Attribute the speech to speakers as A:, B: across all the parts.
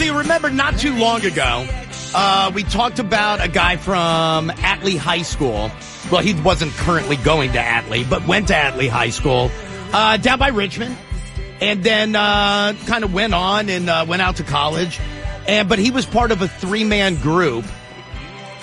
A: So you remember not too long ago, we talked about a guy from Atlee High School. Well, he wasn't currently going to Atlee, but went to Atlee High School down by Richmond, and then kind of went on and went out to college. But he was part of a three-man group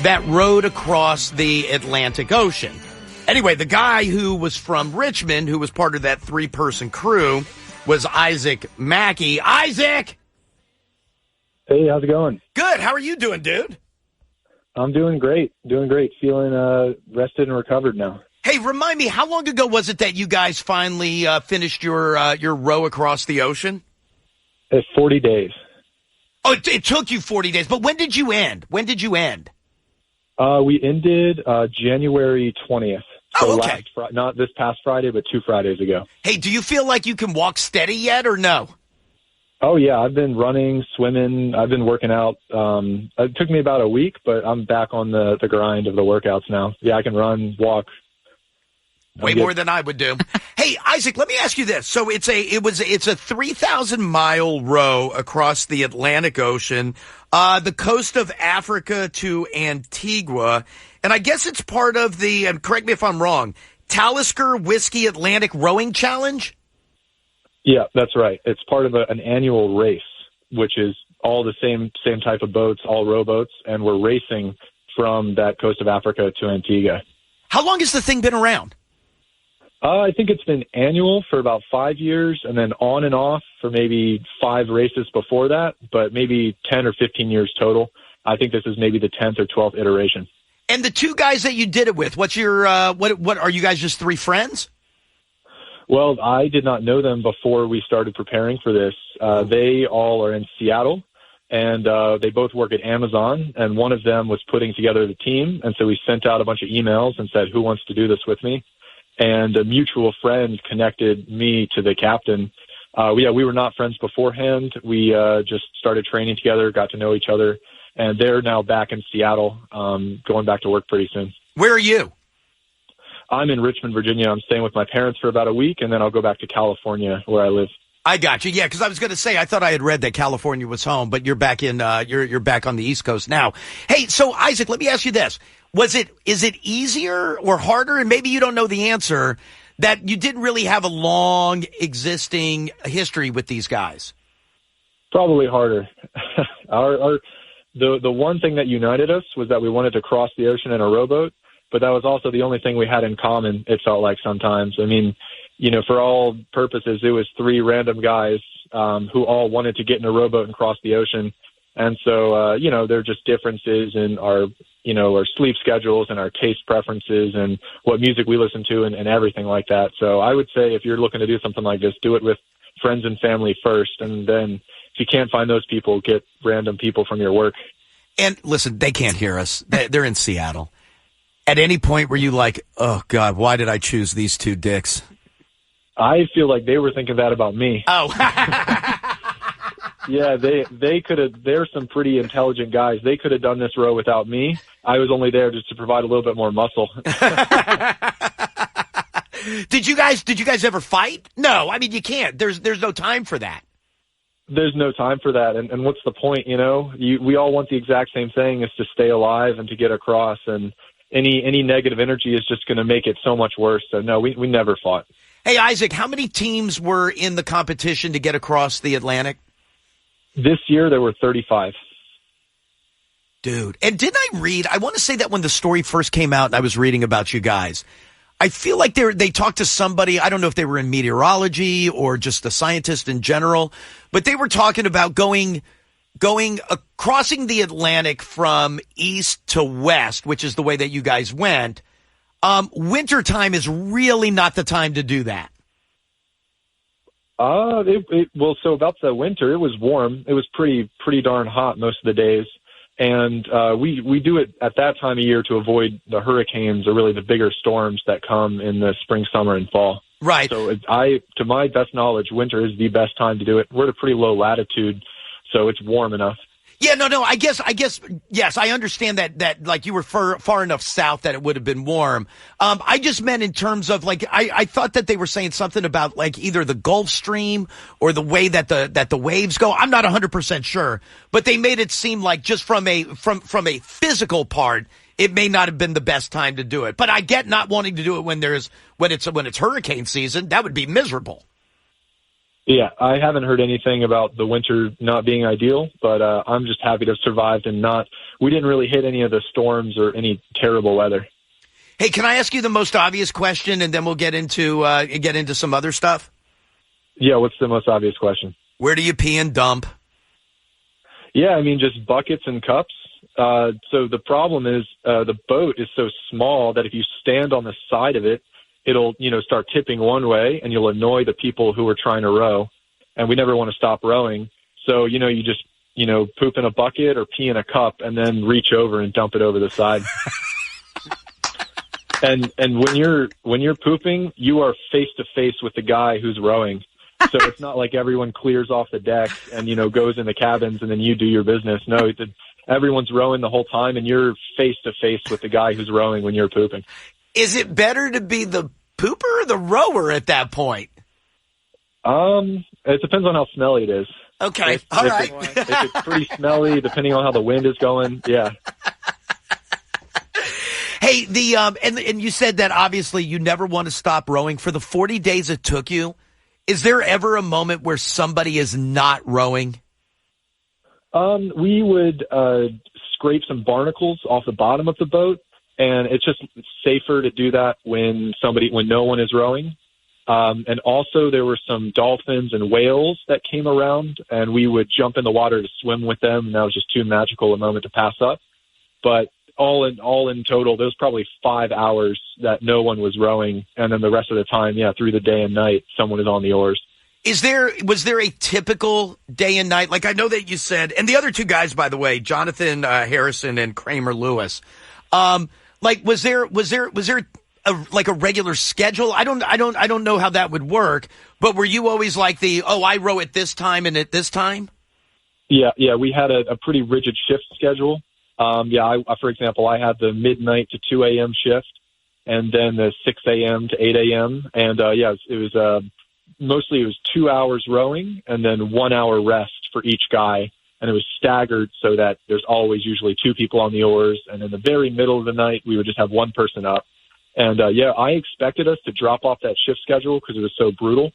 A: that rowed across the Atlantic Ocean. Anyway, the guy who was from Richmond, who was part of that three-person crew, was Isaac Mackey. Isaac!
B: Hey, how's it going?
A: Good. How are you doing, dude?
B: I'm doing great. Feeling rested and recovered now.
A: Hey, remind me, how long ago was it that you guys finally finished your row across the ocean?
B: It's 40 days.
A: Oh, it took you 40 days. But when did you end?
B: We ended January 20th. So
A: oh, okay.
B: Not this past Friday, but 2 Fridays ago.
A: Hey, do you feel like you can walk steady yet or no?
B: Oh, yeah. I've been running, swimming. I've been working out. It took me about a week, but I'm back on the grind of the workouts now. Yeah, I can run, walk.
A: Way more than I would do. Hey, Isaac, let me ask you this. So it's a 3,000-mile row across the Atlantic Ocean, the coast of Africa to Antigua, and I guess it's part of the, and correct me if I'm wrong, Talisker Whiskey Atlantic Rowing Challenge?
B: Yeah, that's right. It's part of an annual race, which is all the same type of boats, all rowboats, and we're racing from that coast of Africa to Antigua.
A: How long has the thing been around?
B: I think it's been annual for about 5 years, and then on and off for maybe 5 races before that, but maybe 10 or 15 years total. I think this is maybe the 10th or 12th iteration. And
A: the two guys that you did it with, what's your what are you guys just 3 friends?
B: Well, I did not know them before we started preparing for this. They all are in Seattle, and they both work at Amazon, and one of them was putting together the team, and so we sent out a bunch of emails and said, who wants to do this with me? And a mutual friend connected me to the captain. We were not friends beforehand. We just started training together, got to know each other, and they're now back in Seattle, going back to work pretty soon.
A: Where are you?
B: I'm in Richmond, Virginia. I'm staying with my parents for about a week, and then I'll go back to California where I live.
A: I got you. Yeah, because I was going to say, I thought I had read that California was home, but you're back in, you're back on the East Coast now. Hey, so Isaac, let me ask you this. Is it easier or harder, and maybe you don't know the answer, that you didn't really have a long existing history with these guys?
B: Probably harder. The one thing that united us was that we wanted to cross the ocean in a rowboat, but that was also the only thing we had in common, it felt like sometimes. I mean, for all purposes, it was 3 random guys who all wanted to get in a rowboat and cross the ocean. And so, there are just differences in our sleep schedules and our taste preferences and what music we listen to and everything like that. So I would say if you're looking to do something like this, do it with friends and family first. And then if you can't find those people, get random people from your work.
A: And listen, they can't hear us. They're in Seattle. At any point were you like, oh, God, why did I choose these 2 dicks?
B: I feel like they were thinking that about me.
A: Oh,
B: yeah, they could have. They're some pretty intelligent guys. They could have done this row without me. I was only there just to provide a little bit more muscle.
A: Did you guys ever fight? No, I mean you can't. There's no time for that.
B: There's no time for that. And what's the point? We all want the exact same thing, is to stay alive and to get across. And any negative energy is just going to make it so much worse. So no, we never fought.
A: Hey Isaac, how many teams were in the competition to get across the Atlantic?
B: This year, there were 35.
A: Dude. And didn't I read, I want to say that when the story first came out and I was reading about you guys, I feel like they talked to somebody, I don't know if they were in meteorology or just a scientist in general, but they were talking about crossing the Atlantic from east to west, which is the way that you guys went. Wintertime is really not the time to do that.
B: So about the winter, it was warm. It was pretty darn hot most of the days. And we do it at that time of year to avoid the hurricanes or really the bigger storms that come in the spring, summer, and fall.
A: Right.
B: So to my best knowledge, winter is the best time to do it. We're at a pretty low latitude, so it's warm enough.
A: Yeah, no. I guess, yes, I understand that, like, you were far enough south that it would have been warm. I just meant in terms of, like, I thought that they were saying something about, like, either the Gulf Stream or the way that the waves go. I'm not 100% sure, but they made it seem like just from a physical part, it may not have been the best time to do it. But I get not wanting to do it when it's hurricane season. That would be miserable.
B: Yeah, I haven't heard anything about the winter not being ideal, but I'm just happy to have survived and we didn't really hit any of the storms or any terrible weather.
A: Hey, can I ask you the most obvious question, and then we'll get into some other stuff?
B: Yeah, what's the most obvious question?
A: Where do you pee and dump?
B: Yeah, I mean, just buckets and cups. So the problem is the boat is so small that if you stand on the side of it, it'll, start tipping one way, and you'll annoy the people who are trying to row. And we never want to stop rowing. So, you just, poop in a bucket or pee in a cup and then reach over and dump it over the side. and when you're pooping, you are face to face with the guy who's rowing. So it's not like everyone clears off the deck and, goes in the cabins and then you do your business. No, everyone's rowing the whole time, and you're face to face with the guy who's rowing when you're pooping. Is it better to be the pooper or the rower at that point? It depends on how smelly it is.
A: Okay, all right.
B: If it's pretty smelly, depending on how the wind is going, yeah.
A: Hey, and you said that obviously you never want to stop rowing. For the 40 days it took you, is there ever a moment where somebody is not rowing?
B: We would scrape some barnacles off the bottom of the boat. And it's just safer to do that when no one is rowing. And also there were some dolphins and whales that came around, and we would jump in the water to swim with them. And that was just too magical a moment to pass up. But all in total, there was probably 5 hours that no one was rowing. And then the rest of the time, through the day and night, someone is on the oars.
A: Was there a typical day and night? Like, I know that you said, and the other two guys, by the way, Jonathan Harrison and Kramer Lewis, was there a regular schedule? I don't know how that would work, but were you always like I row at this time and at this time?
B: Yeah, we had a pretty rigid shift schedule. For example, I had the midnight to 2 a.m. shift, and then the 6 a.m. to 8 a.m. And it was mostly 2 hours rowing and then 1 hour rest for each guy. And it was staggered so that there's always usually two people on the oars. And in the very middle of the night, we would just have one person up. And, I expected us to drop off that shift schedule because it was so brutal.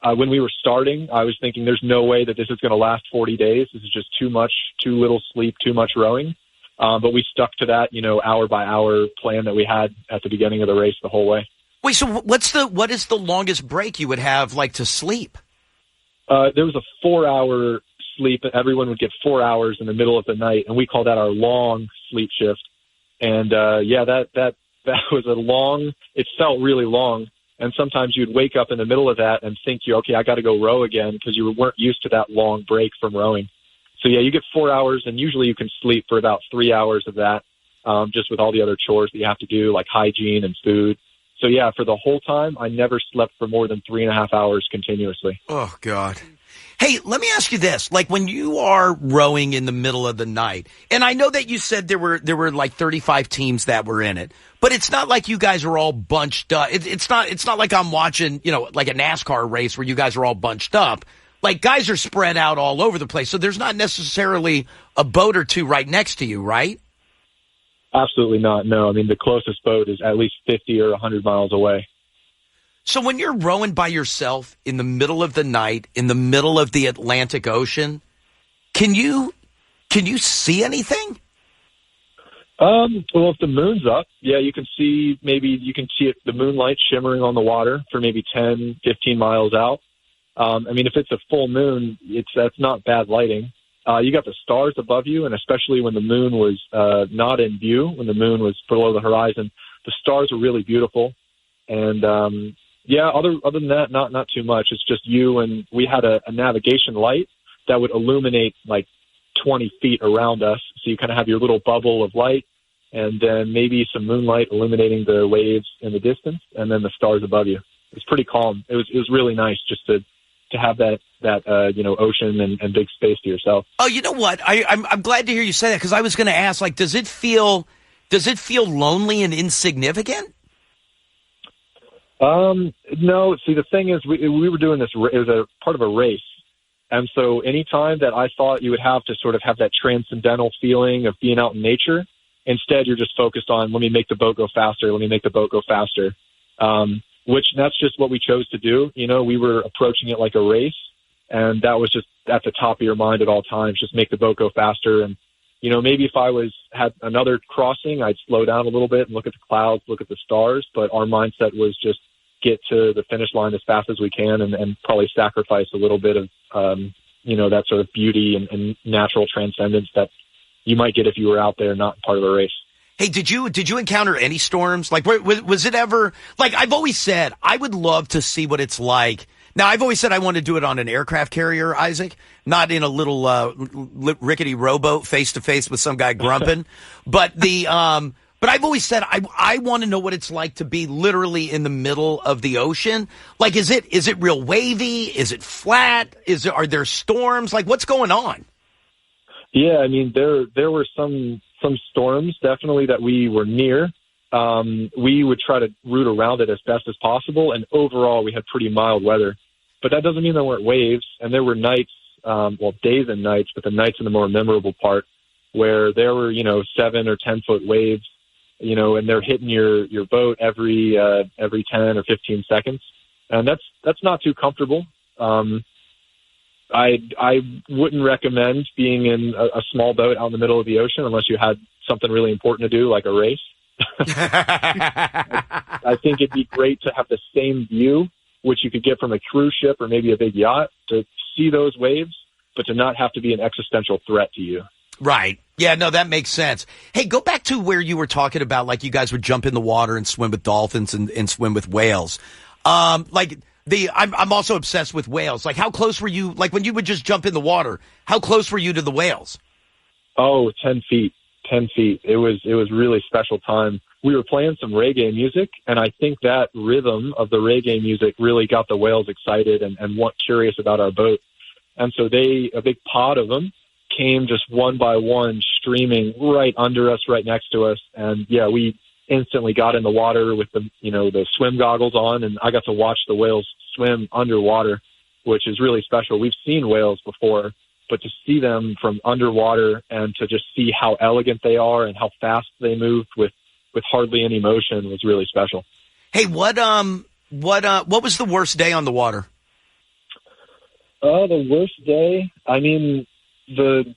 B: When we were starting, I was thinking there's no way that this is going to last 40 days. This is just too much, too little sleep, too much rowing. But we stuck to that, hour by hour plan that we had at the beginning of the race the whole way.
A: Wait, so what is the longest break you would have, like, to sleep?
B: There was a 4-hour sleep. Everyone would get 4 hours in the middle of the night, and we call that our long sleep shift. And that was a long. It felt really long, and sometimes you'd wake up in the middle of that and think, I got to go row again because you weren't used to that long break from rowing. So you get 4 hours, and usually you can sleep for about 3 hours of that, just with all the other chores that you have to do, like hygiene and food. So for the whole time, I never slept for more than 3.5 hours continuously.
A: Oh, God. Hey, let me ask you this. Like, when you are rowing in the middle of the night, and I know that you said there were like 35 teams that were in it, but it's not like you guys are all bunched up. It's not like I'm watching, like a NASCAR race where you guys are all bunched up. Like, guys are spread out all over the place, so there's not necessarily a boat or two right next to you, right?
B: Absolutely not. No, I mean, the closest boat is at least 50 or 100 miles away.
A: So when you're rowing by yourself in the middle of the night, in the middle of the Atlantic Ocean, can you see anything?
B: Well, if the moon's up, you can see the moonlight shimmering on the water for maybe 10, 15 miles out. If it's a full moon, that's not bad lighting. You got the stars above you, and especially when the moon was not in view, when the moon was below the horizon, the stars were really beautiful. And other than that, not too much. It's just you, and we had a navigation light that would illuminate like 20 feet around us. So you kind of have your little bubble of light, and then maybe some moonlight illuminating the waves in the distance, and then the stars above you. It's pretty calm. It was really nice just to to have that ocean and big space to yourself.
A: Oh, you know what? I'm glad to hear you say that, because I was going to ask, like, does it feel lonely and insignificant?
B: No. See, the thing is, we were doing this. It was a part of a race. And so anytime that I thought you would have to sort of have that transcendental feeling of being out in nature, instead you're just focused on, let me make the boat go faster. Let me make the boat go faster. Which that's just what we chose to do. We were approaching it like a race, and that was just at the top of your mind at all times, just make the boat go faster. And, maybe if I had another crossing, I'd slow down a little bit and look at the clouds, look at the stars. But our mindset was just get to the finish line as fast as we can, and probably sacrifice a little bit of, that sort of beauty and natural transcendence that you might get if you were out there, not part of a race.
A: Hey, did you encounter any storms? Like, was it ever, like, I've always said, I would love to see what it's like. Now, I've always said I want to do it on an aircraft carrier, Isaac, not in a little rickety rowboat face to face with some guy grumping. But I've always said I want to know what it's like to be literally in the middle of the ocean. Like, is it real wavy? Is it flat? Are there storms? Like, what's going on?
B: Yeah, I mean, there were some storms definitely that we were near. We would try to route around it as best as possible, and overall we had pretty mild weather. But that doesn't mean there weren't waves, and there were nights, days and nights, but the nights in the more memorable part where there were 7 or 10 foot waves, and they're hitting your boat every 10 or 15 seconds, and that's not too comfortable. I wouldn't recommend being in a small boat out in the middle of the ocean unless you had something really important to do, like a race. I think it'd be great to have the same view, which you could get from a cruise ship or maybe a big yacht, to see those waves, but to not have to be an existential threat to you. Right.
A: Yeah, no, that makes sense. Hey, go back to where you were talking about, like, you guys would jump in the water and swim with dolphins and swim with whales. I'm also obsessed with whales. Like, how close were you, like, when you would just jump in the water, how close were you to the whales?
B: Oh, 10 feet. 10 feet. It was really special time. We were playing some reggae music, and I think that rhythm of the reggae music really got the whales excited and curious about our boat. And so a big pod of them came just one by one, streaming right under us, right next to us. And yeah, we instantly got in the water with the swim goggles on, and I got to watch the whales swim underwater, which is really special. We've seen whales before, but to see them from underwater and to just see how elegant they are and how fast they moved with hardly any motion was really special.
A: Hey, what was the worst day on the water?
B: The worst day, I mean, the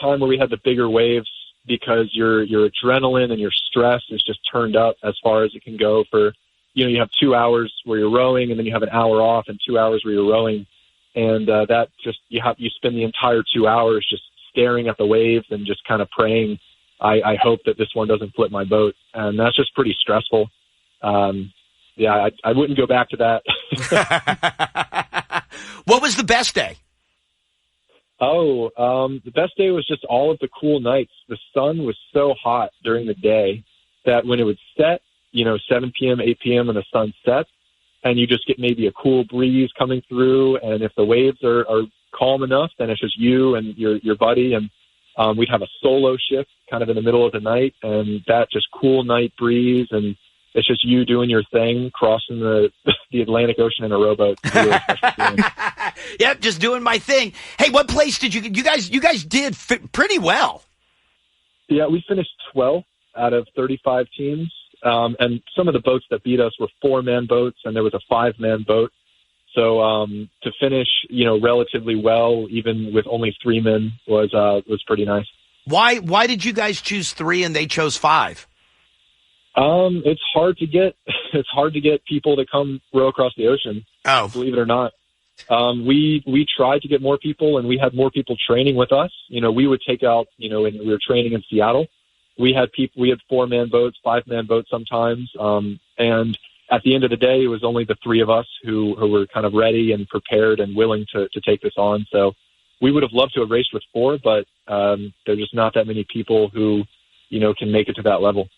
B: time where we had the bigger waves, because your adrenaline and your stress is just turned up as far as it can go. For you have 2 hours where you're rowing, and then you have an hour off, and 2 hours where you're rowing, and that just you spend the entire 2 hours just staring at the waves and just kind of praying, I hope that this one doesn't flip my boat, and that's just pretty stressful. Yeah, I wouldn't go back to that.
A: What was the best day?
B: The best day was just all of the cool nights. The sun was so hot during the day that when it would set, 7 p.m., 8 p.m. and the sun sets, and you just get maybe a cool breeze coming through. And if the waves are calm enough, then it's just you and your buddy. And we'd have a solo shift kind of in the middle of the night, and that just cool night breeze. And it's just you doing your thing, crossing the Atlantic Ocean in a rowboat. Really
A: Yep, just doing my thing. Hey, what place did you guys did pretty well.
B: Yeah, we finished 12th out of 35 teams. And some of the boats that beat us were 4-man boats, and there was a 5-man boat. So to finish, relatively well, even with only 3 men, was pretty nice.
A: Why did you guys choose 3 and they chose 5?
B: It's hard to get people to come row across the ocean.
A: Oh,
B: believe it or not. We tried to get more people, and we had more people training with us. We would take out, when we were training in Seattle, we had 4-man boats, 5-man boats sometimes. And at the end of the day, it was only the 3 of us who were kind of ready and prepared and willing to take this on. So we would have loved to have raced with 4, but there's just not that many people who, can make it to that level.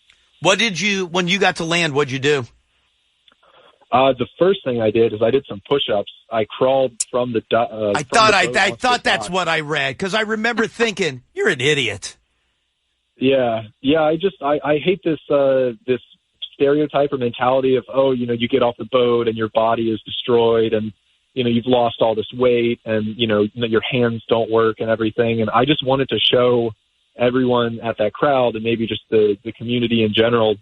A: When you got to land, what'd you do?
B: The first thing I did is I did some push-ups. I crawled from the
A: I thought that's what I read, because I remember thinking, you're an idiot.
B: Yeah. I hate this stereotype or mentality of, you get off the boat and your body is destroyed and, you've lost all this weight and, your hands don't work and everything. And I just wanted to show everyone at that crowd and maybe just the community in general,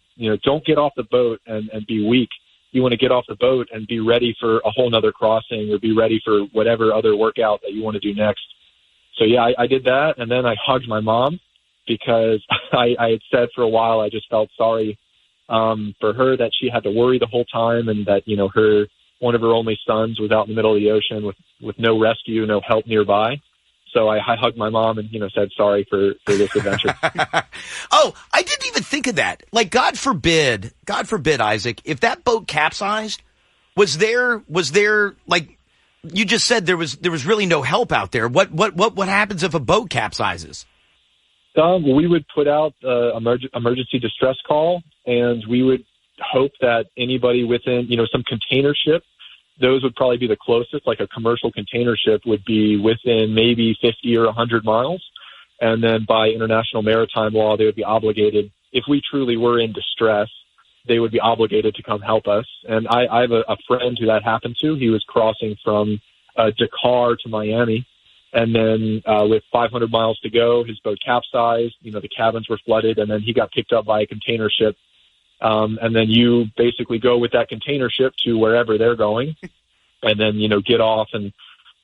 B: don't get off the boat and be weak. You want to get off the boat and be ready for a whole nother crossing or be ready for whatever other workout that you want to do next. So, yeah, I did that. And then I hugged my mom because I had said for a while I just felt sorry for her that she had to worry the whole time and that, one of her only sons was out in the middle of the ocean with no rescue, no help nearby. So I hugged my mom and, said sorry for this adventure.
A: Oh, I didn't even think of that. Like, God forbid, Isaac, if that boat capsized, was there, like you just said, there was really no help out there. What happens if a boat capsizes?
B: We would put out emergency distress call, and we would hope that anybody within, some container ship, those would probably be the closest, like a commercial container ship would be within maybe 50 or 100 miles. And then by international maritime law, they would be obligated, if we truly were in distress, they would be obligated to come help us. And I have a friend who that happened to. He was crossing from Dakar to Miami. And then with 500 miles to go, his boat capsized, the cabins were flooded, and then he got picked up by a container ship. And then you basically go with that container ship to wherever they're going and then, get off and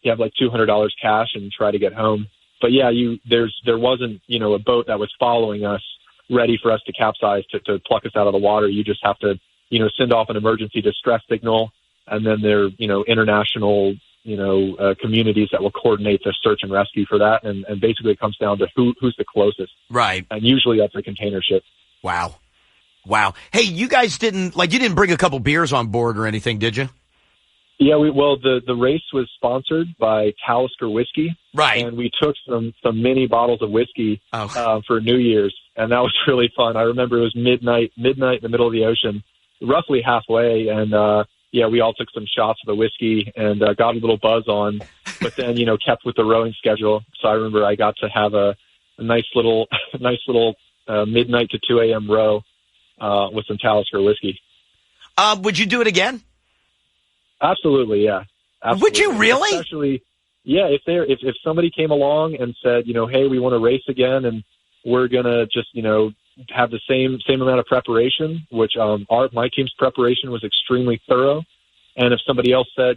B: you have like $200 cash and try to get home. But yeah, there wasn't, a boat that was following us ready for us to capsize to pluck us out of the water. You just have to, send off an emergency distress signal. And then there are, international, communities that will coordinate the search and rescue for that. And basically it comes down to who's the closest.
A: Right.
B: And usually that's a container ship.
A: Wow. Hey, you guys didn't bring a couple beers on board or anything, did you?
B: Yeah, the race was sponsored by Talisker Whiskey.
A: Right.
B: And we took some mini bottles of whiskey for New Year's, and that was really fun. I remember it was midnight in the middle of the ocean, roughly halfway, and we all took some shots of the whiskey and got a little buzz on, but then, kept with the rowing schedule. So I remember I got to have a nice little midnight to 2 a.m. row with some Talisker whiskey.
A: Would you do it again?
B: Absolutely, yeah. Absolutely.
A: Would you really?
B: Especially, yeah. If somebody came along and said, hey, we want to race again, and we're gonna just, have the same amount of preparation, which my team's preparation was extremely thorough. And if somebody else said,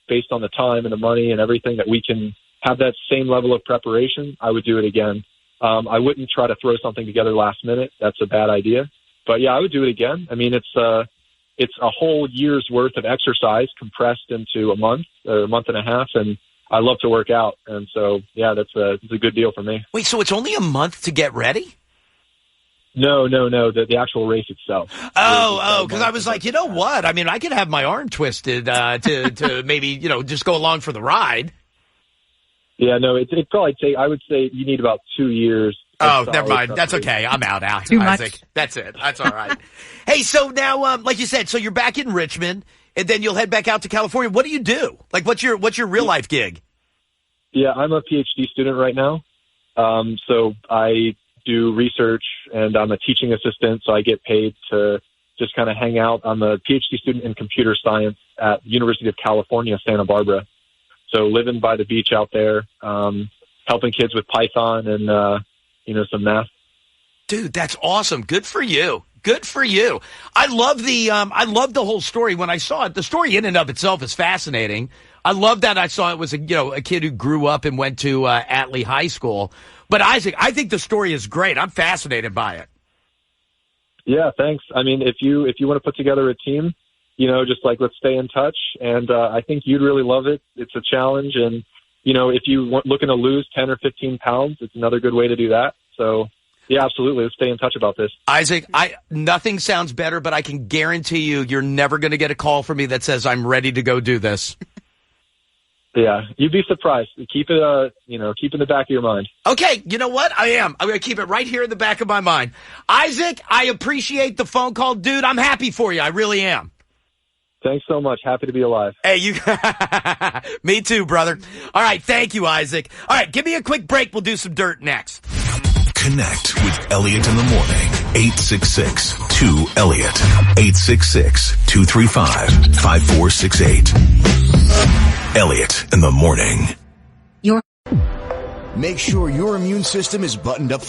B: based on the time and the money and everything, that we can have that same level of preparation, I would do it again. I wouldn't try to throw something together last minute. That's a bad idea. But yeah, I would do it again. I mean, it's a whole year's worth of exercise compressed into a month or a month and a half, and I love to work out, and so yeah, it's a good deal for me.
A: Wait, so it's only a month to get ready?
B: No, the actual race itself.
A: Oh, because I was like, you know what? I mean, I could have my arm twisted to maybe just go along for the ride.
B: Yeah, no, it'd probably take. I would say you need about 2 years.
A: Oh, never mind. That's okay. I'm out.
C: Too
A: Isaac.
C: much.
A: That's it. That's all right. Hey, so now, like you said, so you're back in Richmond, and then you'll head back out to California. What do you do? Like, what's your real life gig?
B: Yeah, I'm a PhD student right now. So I do research, and I'm a teaching assistant, so I get paid to just kind of hang out. I'm a PhD student in computer science at the University of California, Santa Barbara. So living by the beach out there, helping kids with Python and, some math.
A: Dude, that's awesome. Good for you. Good for you. I love the whole story. When I saw it, the story in and of itself is fascinating. I love that I saw it was a kid who grew up and went to Atlee High School. But Isaac, I think the story is great. I'm fascinated by it.
B: Yeah, thanks. I mean, if you want to put together a team, just like let's stay in touch. And I think you'd really love it. It's a challenge. And, if you want looking to lose 10 or 15 pounds, it's another good way to do that. So, yeah, absolutely. Let's stay in touch about this.
A: Isaac, nothing sounds better, but I can guarantee you're never going to get a call from me that says I'm ready to go do this.
B: Yeah, you'd be surprised. Keep it, keep in the back of your mind.
A: Okay, you know what? I am. I'm going to keep it right here in the back of my mind. Isaac, I appreciate the phone call. Dude, I'm happy for you. I really am.
B: Thanks so much. Happy to be alive.
A: Hey, you. Me too, brother. All right. Thank you, Isaac. All right. Give me a quick break. We'll do some dirt next.
C: Connect with Elliot in the morning. 866-2-ELLIOT. 866-235-5468. Elliot in the morning.
D: Make sure your immune system is buttoned up for